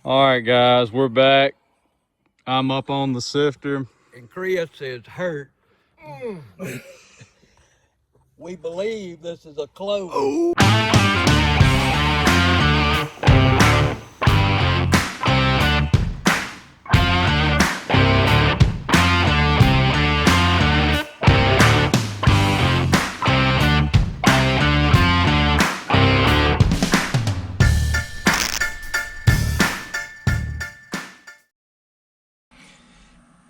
All right, guys, we're back. I'm up on the sifter. And Chris is hurt. We believe this is a clover. Oh.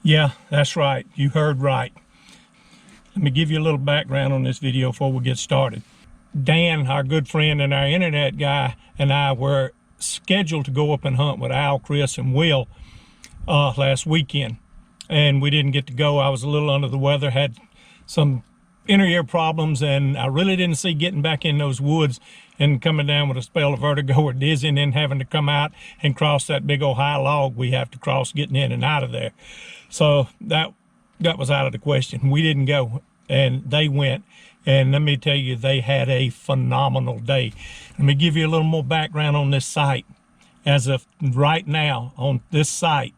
Yeah, that's right. You heard right. Let me give you a little background on this video before we get started. Dan, our good friend and our internet guy, and I were scheduled to go up and hunt with Al, Chris, and Will last weekend. And we didn't get to go. I was a little under the weather, had some inner ear problems, and I really didn't see getting back in those woods and coming down with a spell of vertigo or dizzy, and then having to come out and cross that big old high log we have to cross getting in and out of there. So that was out of the question. We didn't go, and they went. And let me tell you, they had a phenomenal day. Let me give you a little more background on this site. As of right now, on this site,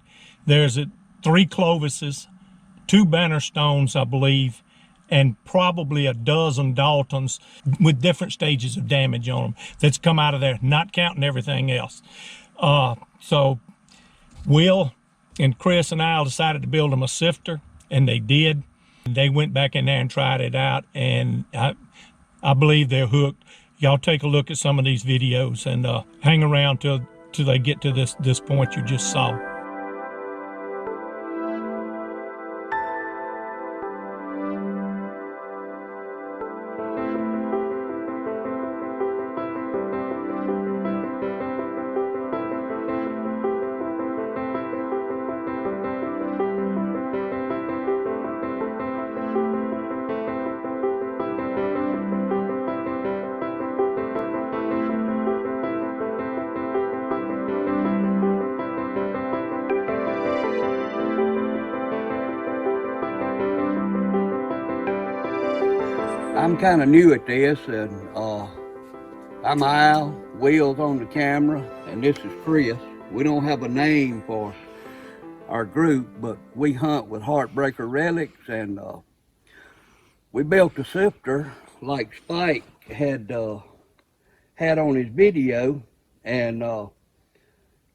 there's 3 clovises, 2 banner stones, I believe, and probably a dozen Daltons with different stages of damage on them that's come out of there, not counting everything else. So Will and Chris and I decided to build them a sifter, and they did. They went back in there and tried it out, and I believe they're hooked. Y'all take a look at some of these videos and hang around till they get to this point you just saw. I'm kind of new at this, and I'm Al, Will's on the camera, and this is Chris. We don't have a name for our group, but we hunt with Heartbreaker Relics, and we built a sifter like Spike had on his video, and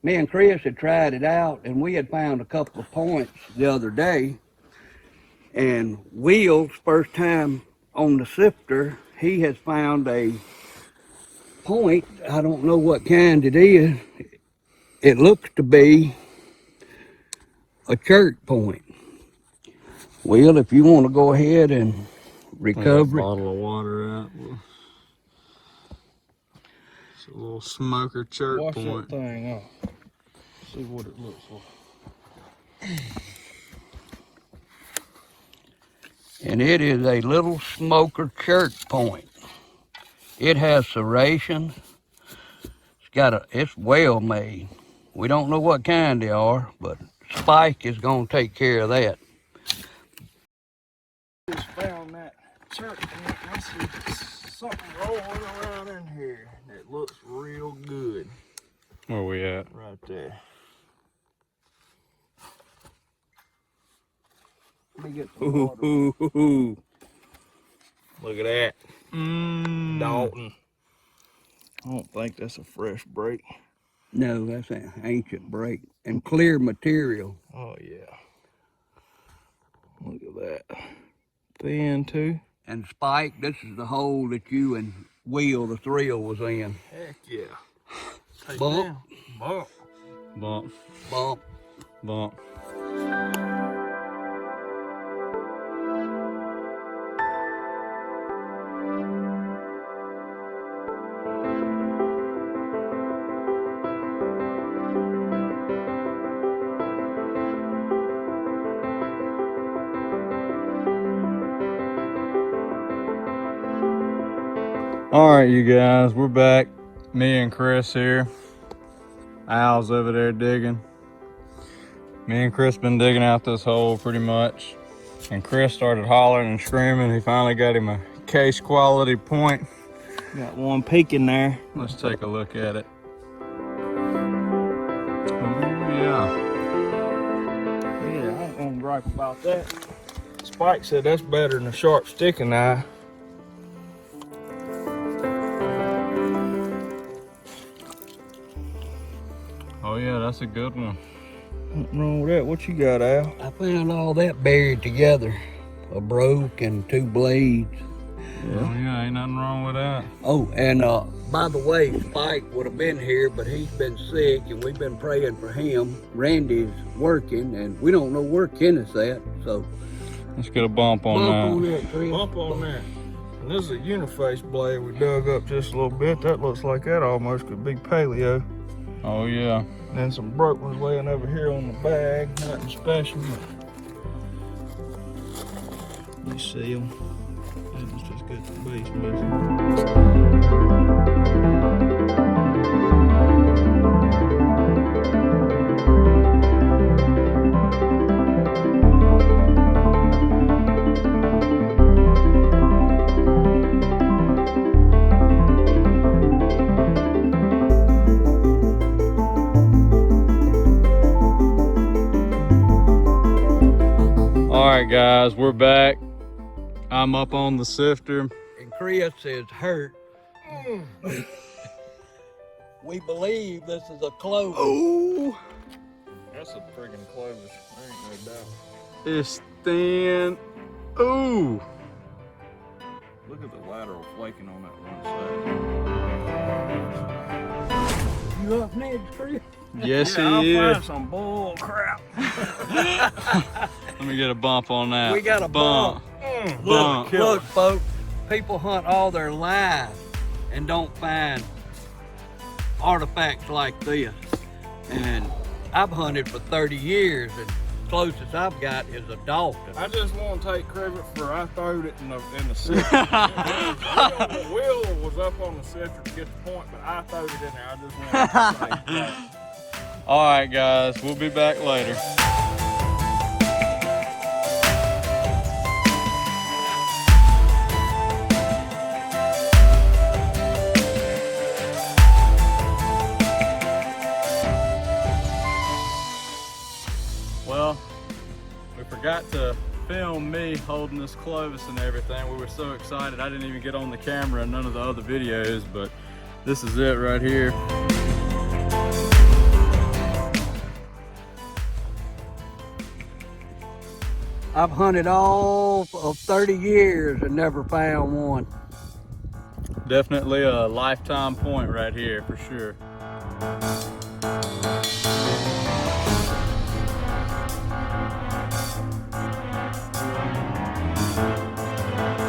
me and Chris had tried it out, and we had found a couple of points the other day. And Will's first time on the sifter, he has found a point. I don't know what kind it is. It looks to be a church point. Will, if you want to go ahead and recover it. Bottle of water out. It's a little smoker church point. Wash that thing off. See what it looks like. And it is a little smoker church point. It has serration. It's well made. We don't know what kind they are, but Spike is gonna take care of that. Just found that church point. I see something rolling around in here that looks real good. Where we at? Right there. Let me get some water. Look at that. Dalton. I don't think that's a fresh break. No, that's an ancient break and clear material. Oh yeah. Look at that. Thin too. And Spike, this is the hole that you and Will the Thrill was in. Heck yeah. Take Bump. Bump. Bump. Bump. Bump. All right, you guys, we're back. Me and Chris here. Al's over there digging. Me and Chris been digging out this hole pretty much. And Chris started hollering and screaming. He finally got him a case quality point. Got one peek in there. Let's take a look at it. gripe about that. Spike said that's better than a sharp sticking eye. Oh yeah, that's a good one. Nothing wrong with that. What you got, Al? I found all that buried together. A broke and 2 blades. Oh yeah, ain't nothing wrong with that. Oh, and by the way, Spike would have been here, but he's been sick, and we've been praying for him. Randy's working, and we don't know where Kenneth's at, so. Let's get a bump on that. Chris. Bump on that. And this is a uniface blade we dug up just a little bit. That looks like that almost could be paleo. Oh yeah. And then some broke ones laying over here on the bag. Nothing special. Let me see them. That was just good for base missing. All right, guys, we're back. I'm up on the sifter. And Chris is hurt. We believe this is a clover. Oh, That's a friggin' clover. There ain't no doubt. it's thin. Ooh. Look at the lateral flaking on that one side. You up next, Chris? Yes, I'll he find is. some bull crap. Let me get a bump on that. We got a bump. Bump. Look, folks, people hunt all their lives and don't find artifacts like this. And I've hunted for 30 years, and closest I've got is a Dalton. I just want to take credit for I throwed it in the sifter. Will was up on the sifter to get the point, but I throwed it in there. I just wanted to say that. All right, guys, we'll be back later. Well, we forgot to film me holding this Clovis and everything. We were so excited I didn't even get on the camera in none of the other videos, but this is it right here. I've hunted all of 30 years and never found one. Definitely a lifetime point right here for sure.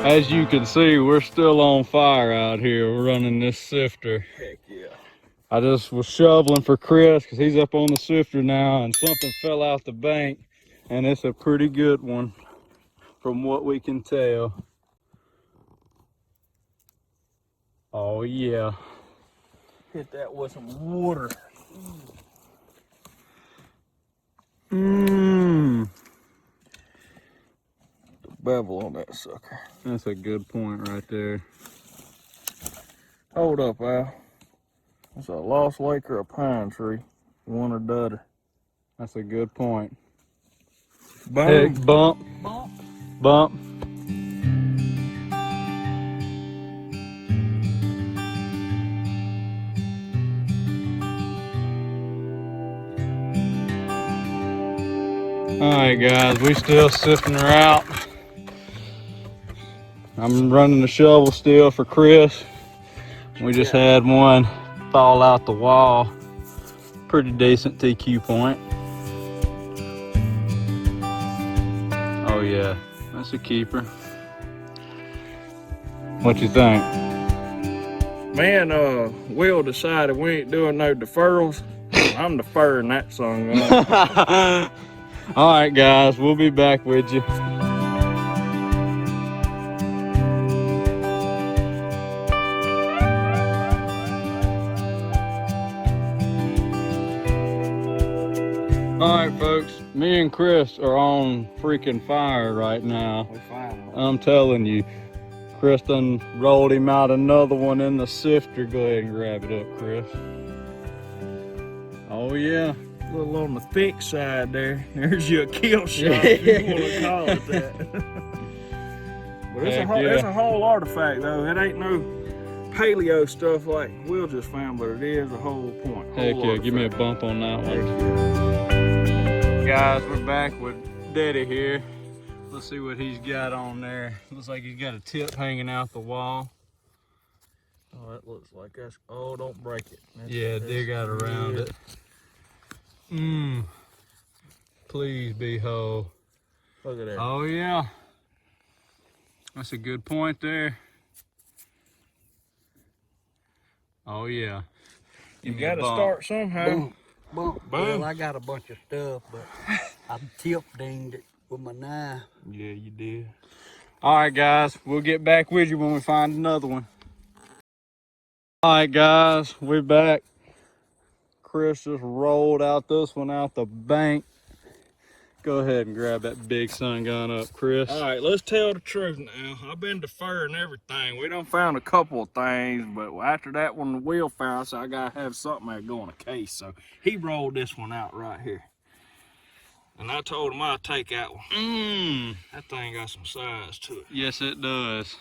As you can see, we're still on fire out here. We're running this sifter. Heck yeah. I just was shoveling for Chris because he's up on the sifter now, and something fell out the bank, and it's a pretty good one from what we can tell. Oh yeah. Hit that with some water. Mmm. The bevel on that sucker. That's a good point right there. Hold up, Al. It's a lost lake or a pine tree. One or the other. That's a good point. Boom. Hey, bump. Bump. Bump. All right, guys, we still sifting her out. I'm running the shovel still for Chris. We just had one fall out the wall. Pretty decent TQ point. Oh yeah, that's a keeper. What you think? Man, Will decided we ain't doing no deferrals. I'm deferring that song. All right, guys, we'll be back with you. All right, folks, me and Chris are on freaking fire right now. We found one. I'm telling you, Chris done rolled him out another one in the sifter. Go ahead and grab it up, Chris. Oh yeah. little on the thick side there. There's your kill shot, if you want to call it that. But it's a whole artifact though. It ain't no paleo stuff like Will just found, but it is a whole point. Heck yeah, give me a bump on that one. Guys, we're back with Daddy here. Let's see what he's got on there. Looks like he's got a tip hanging out the wall. Oh, that looks like that's, oh, don't break it. Yeah, dig out around it. Please be whole. Look at that. Oh yeah. That's a good point there. Oh yeah. You gotta start somehow. Boom. Boom. Boom. Well, I got a bunch of stuff, but I tip-dinged it with my knife. Yeah, you did. All right, guys, we'll get back with you when we find another one. All right, guys, we're back. Chris just rolled out this one out the bank. Go ahead and grab that big sun gun up, Chris. All right, let's tell the truth now. I've been deferring everything. We done found a couple of things, but after that one, the Will found, so I gotta have something that go in a case. So he rolled this one out right here. And I told him I'd take that one. That thing got some size to it. Yes, it does.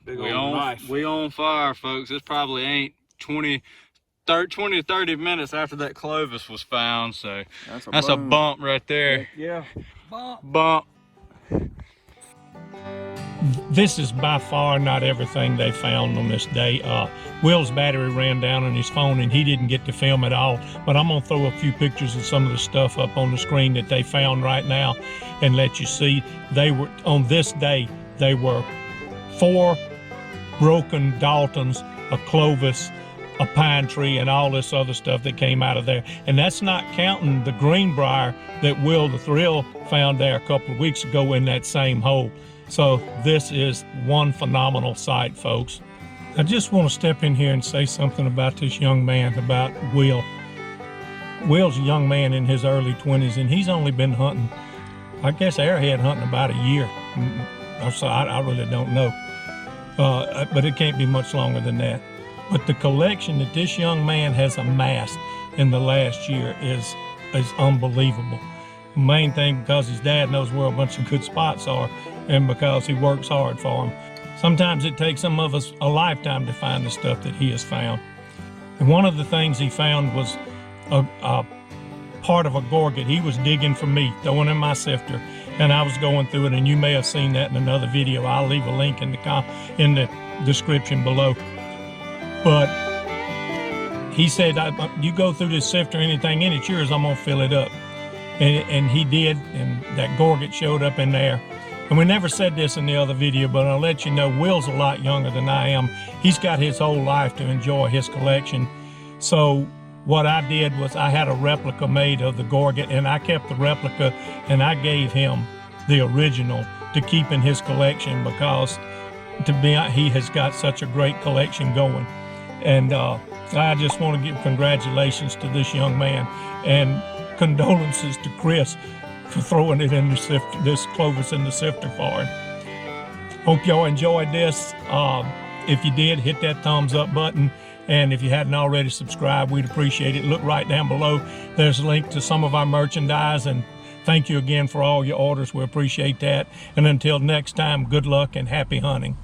Big old knife. We on fire, folks. This probably ain't 20 to 30 minutes after that Clovis was found, so that's a bump right there. Heck yeah. Bump. This is by far not everything they found on this day. Will's battery ran down on his phone and he didn't get to film it all, but I'm gonna throw a few pictures of some of the stuff up on the screen that they found right now and let you see. They were, on this day, they were 4 broken Daltons, a Clovis, a pine tree, and all this other stuff that came out of there. And that's not counting the Greenbrier that Will the Thrill found there a couple of weeks ago in that same hole. So this is one phenomenal sight, folks. I just want to step in here and say something about this young man, about Will. Will's a young man in his early 20s, and he's only been hunting, I guess, arrowhead hunting about a year. So I really don't know. But it can't be much longer than that. But the collection that this young man has amassed in the last year is unbelievable. The main thing, because his dad knows where a bunch of good spots are, and because he works hard for them. Sometimes it takes some of us a lifetime to find the stuff that he has found. And one of the things he found was a part of a gorget. He was digging for me, throwing in my sifter, and I was going through it, and you may have seen that in another video. I'll leave a link in the description below. But he said, you go through this sifter, anything in it's yours, I'm gonna fill it up. And he did, and that gorget showed up in there. And we never said this in the other video, but I'll let you know, Will's a lot younger than I am. He's got his whole life to enjoy his collection. So what I did was I had a replica made of the gorget, and I kept the replica, and I gave him the original to keep in his collection, because he has got such a great collection going. And I just want to give congratulations to this young man, and condolences to Chris for throwing it in the sifter, this Clovis in the sifter for him. Hope y'all enjoyed this. If you did, hit that thumbs up button. And if you hadn't already subscribed, we'd appreciate it. Look right down below. There's a link to some of our merchandise. And thank you again for all your orders. We appreciate that. And until next time, good luck and happy hunting.